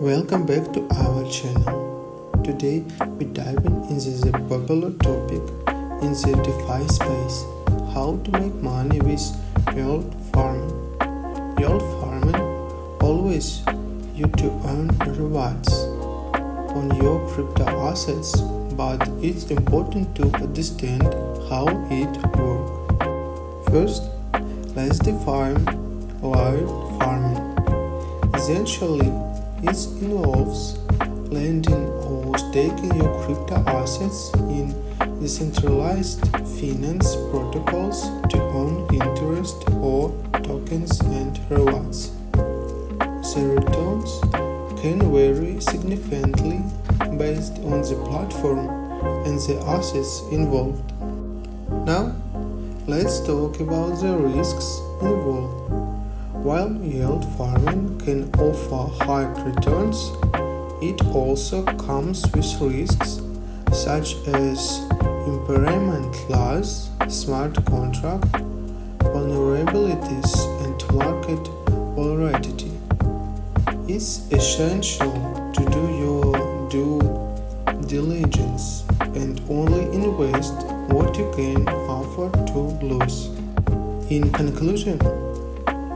Welcome back to our channel. Today we dive into the popular topic in the DeFi space: how to make money with yield farming. Yield farming allows you to earn rewards on your crypto assets, but it's important to understand how it works. First, let's define yield farming. Essentially, it involves lending or staking your crypto assets in decentralized finance protocols to earn interest or tokens and rewards. The returns can vary significantly based on the platform and the assets involved. Now, let's talk about the risks involved. While yield farming can offer high returns, it also comes with risks such as impairment loss, smart contract vulnerabilities, and market volatility. It's essential to do your due diligence and only invest what you can afford to lose. In conclusion,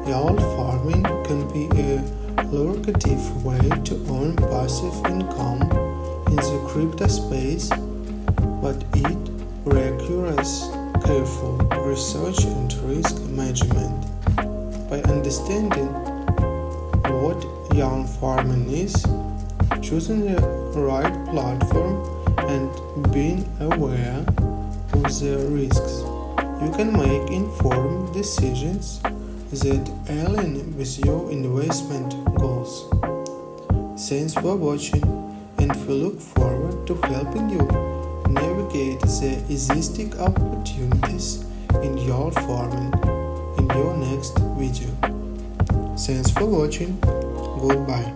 yield farming can be a lucrative way to earn passive income in the crypto space, but it requires careful research and risk management. By understanding what yield farming is, choosing the right platform, and being aware of the risks, you can make informed decisions that align with your investment goals. Thanks for watching, and we look forward to helping you navigate the existing opportunities in yield farming in your next video. Thanks for watching. Goodbye.